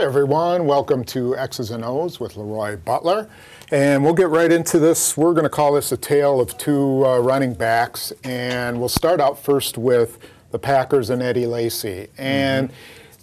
Hi everyone, welcome to X's and O's with LeRoy Butler. And we'll get right into this. We're going to call this a tale of two running backs. And we'll start out first with the Packers and Eddie Lacy. And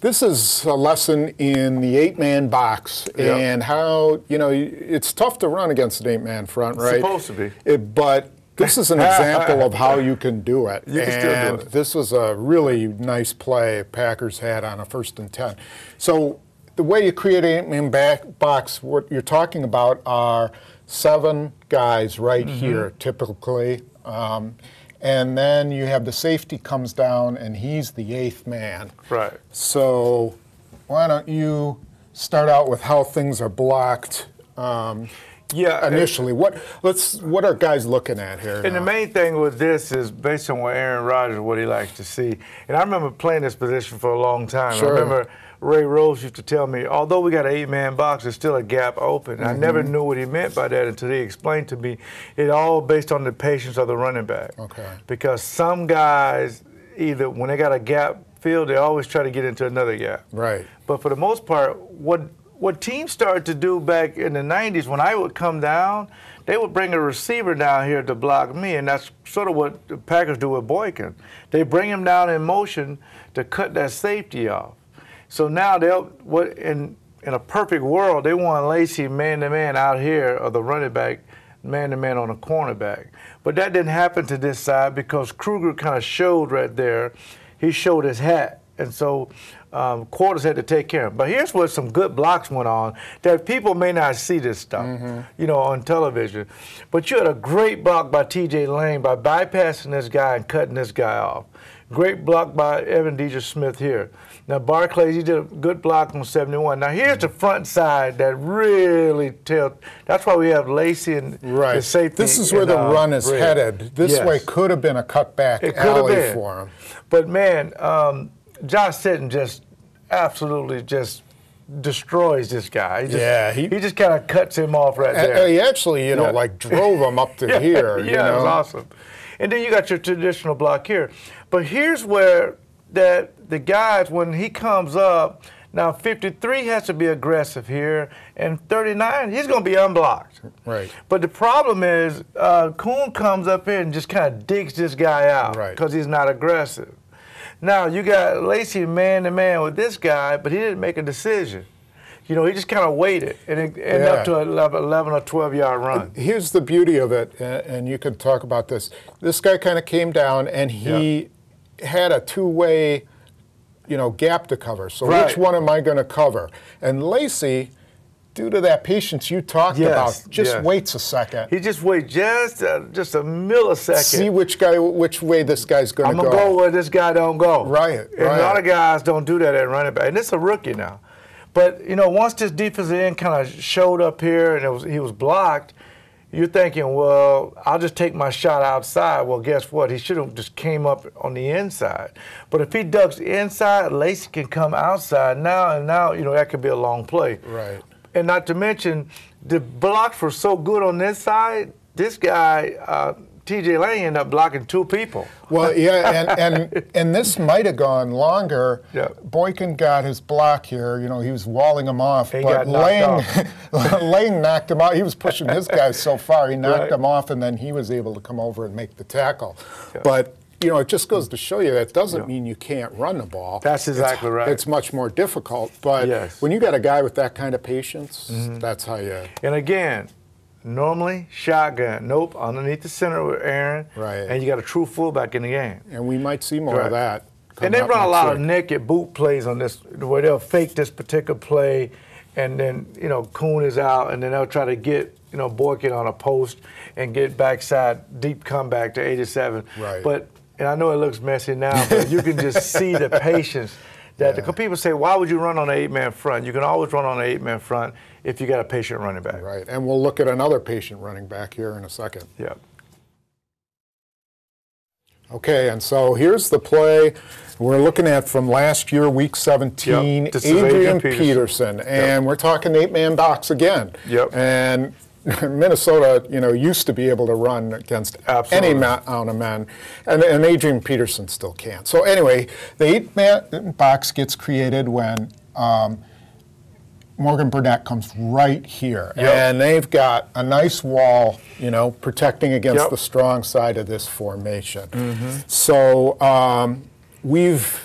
this is a lesson in the 8-man box and how, it's tough to run against an 8-man front, right? It's supposed to be. But this is an example of how you can do it. You can still do it. This was a really nice play Packers had on a 1st and 10. So the way you create an 8-man box, what you're talking about are 7 guys right here, typically. And then you have the safety comes down, and he's the 8th man. Right. So why don't you start out with how things are blocked initially? What are guys looking at here? And the main thing with this is based on what Aaron Rodgers, what he likes to see. And I remember playing this position for a long time. Sure. I remember Ray Rose used to tell me, although we got an 8-man box, there's still a gap open. I never knew what he meant by that until he explained to me it all based on the patience of the running back. Okay. Because some guys, either when they got a gap filled, they always try to get into another gap. Right. But for the most part, what teams started to do back in the 90s, when I would come down, they would bring a receiver down here to block me, and that's sort of what the Packers do with Boykin. They bring him down in motion to cut that safety off. So now in a perfect world, they want Lacy man-to-man out here, or the running back man-to-man on the cornerback. But that didn't happen to this side because Kruger kind of showed right there. He showed his hat. And so Quarters had to take care of him. But here's where some good blocks went on that people may not see this stuff, on television. But you had a great block by T.J. Lane by bypassing this guy and cutting this guy off. Great block by Evan Deja-Smith here. Now, Barclays, he did a good block on 71. Now, here's the front side that really tells. That's why we have Lacy and the safety. This is where the run is headed. This way could have been a cutback alley for him. But, man, Josh Sitton just absolutely just destroys this guy. He just kind of cuts him off right there. He actually, like drove him up to here. It was awesome. And then you got your traditional block here. But here's where the guys, when he comes up, now 53 has to be aggressive here, and 39, he's going to be unblocked. Right. But the problem is Kuhn comes up here and just kind of digs this guy out because he's not aggressive. Now, you got Lacy man-to-man with this guy, but he didn't make a decision. He just kind of waited, and it ended up to an 11 or 12-yard run. Here's the beauty of it, and you can talk about this. This guy kind of came down, and he had a two-way, gap to cover. So which one am I going to cover? And Lacy, due to that patience you talked about, just waits a second. He just waits just a millisecond. See which way this guy's going to go. I'm going to go where this guy don't go. Right. And a lot of guys don't do that at running back. And this is a rookie now. But, once this defensive end kind of showed up here and he was blocked, you're thinking, well, I'll just take my shot outside. Well, guess what? He should have just came up on the inside. But if he ducks inside, Lacy can come outside now, and now, that could be a long play. Right. And not to mention, the blocks were so good on this side, this guy, T.J. Lane, ended up blocking 2 people. Well, and this might have gone longer. Boykin got his block here. He was walling him off. But Lane knocked him out. He was pushing his guy so far. He knocked him off, and then he was able to come over and make the tackle. But, it just goes to show you that doesn't mean you can't run the ball. That's exactly right. It's much more difficult. But when you got a guy with that kind of patience, that's how you... And again, normally, shotgun. Nope, underneath the center with Aaron. Right. And you got a true fullback in the game. And we might see more of that. And they run a lot of naked boot plays on this, where they'll fake this particular play, and then, Kuhn is out, and then they'll try to get, Boykin on a post and get backside deep comeback to 87. Right. And I know it looks messy now, but you can just see the patience. Because people say, why would you run on an 8-man front? You can always run on an 8-man front if you got a patient running back. Right, and we'll look at another patient running back here in a second. Okay, and so here's the play we're looking at from last year, Week 17, Adrian Peterson. And we're talking 8-man box again. And Minnesota, used to be able to run against any amount of men, and Adrian Peterson still can't. So anyway, the 8-man box gets created when Morgan Burnett comes right here. Yep. And they've got a nice wall, you know, protecting against Yep. the strong side of this formation. So we've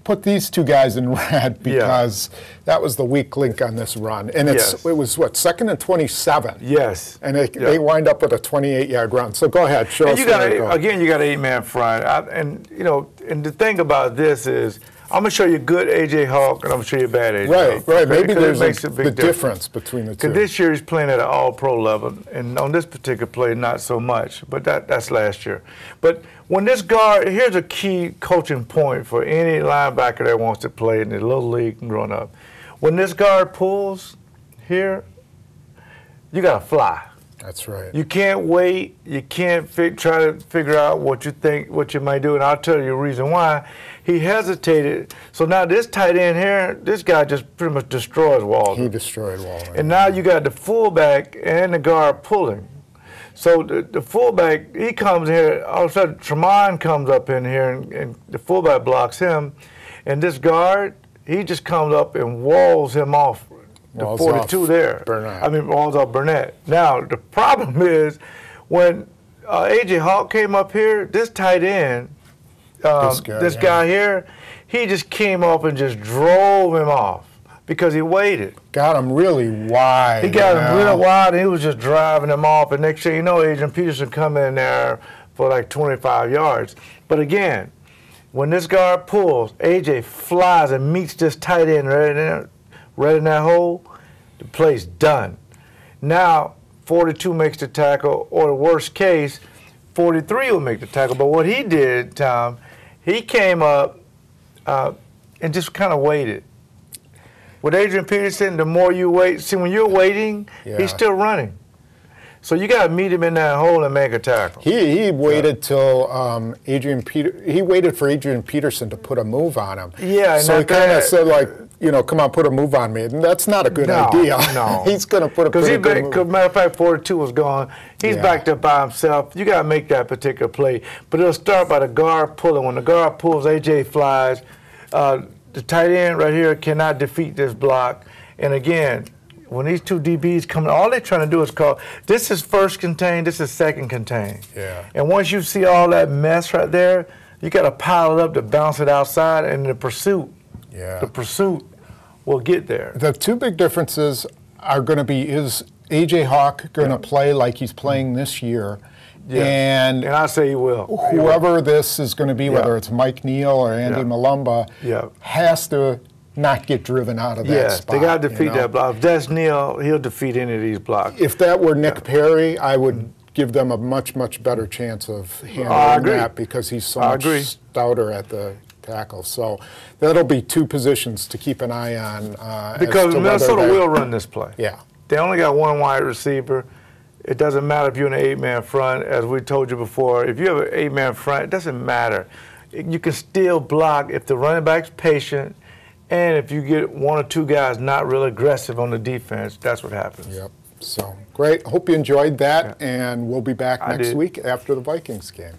put these two guys in red because that was the weak link on this run. And it was, what, 2nd and 27? Yes. And they wind up with a 28-yard run. So go ahead, show us you where got again, you got an 8-man front. And, you know, and the thing about this is, I'm going to show you good A.J. Hawk, and I'm going to show you bad A.J. Hawk. Right. Maybe there's a the difference between the two. Because this year he's playing at an all-pro level, and on this particular play, not so much. But that's last year. But when this guard, here's a key coaching point for any linebacker that wants to play in the little league and growing up. When this guard pulls here, you got to fly. That's right. You can't wait. You can't try to figure out what you might do, and I'll tell you the reason why. He hesitated. So now this tight end here, this guy just pretty much destroys Walden. He destroyed Walden. And now you got the fullback and the guard pulling. So the fullback, he comes here, all of a sudden Tremont comes up in here, and the fullback blocks him. And this guard, he just comes up and walls him off. The 42 there. Burnett. I mean, walls off Burnett. Now, the problem is when A.J. Hawk came up here, this tight end, this guy here, he just came up and just drove him off because he waited. Got him really wide. He got him real wide, and he was just driving him off. And next thing you know, Adrian Peterson come in there for like 25 yards. But again, when this guard pulls, A.J. flies and meets this tight end right in that hole, the play's done. Now, 42 makes the tackle, or the worst case, 43 will make the tackle. But what he did, Tom, he came up and just kind of waited. With Adrian Peterson, the more you wait, see, when you're waiting, he's still running. So you got to meet him in that hole and make a tackle. He waited till he waited for Adrian Peterson to put a move on him. Yeah. And so he kind of said, like, you know, come on, put a move on me. And that's not a good idea. No. He's going to put a pretty good move. Because matter of fact, 42 was gone. He's backed up by himself. You got to make that particular play. But it'll start by the guard pulling. When the guard pulls, A.J. flies. The tight end right here cannot defeat this block. And again, when these two DBs come, all they're trying to do is call, this is first contain, this is second contain. Yeah. And once you see all that mess right there, you got to pile it up to bounce it outside, and the pursuit will get there. The two big differences are going to be, is A.J. Hawk going to play like he's playing this year? And I say he will. Whoever this is going to be, whether it's Mike Neal or Andy Malumba, has to not get driven out of that spot. They got to defeat that block. If that's Neal, he'll defeat any of these blocks. If that were Nick Perry, I would give them a much, much better chance of handling that because he's so much stouter at the tackle. So that'll be two positions to keep an eye on. Because Minnesota will run this play. Yeah. They only got one wide receiver. It doesn't matter if you're in an 8-man front. As we told you before, if you have an 8-man front, it doesn't matter. You can still block if the running back's patient, and if you get one or two guys not real aggressive on the defense, that's what happens. Yep. So, great. Hope you enjoyed that, and we'll be back next week after the Vikings game.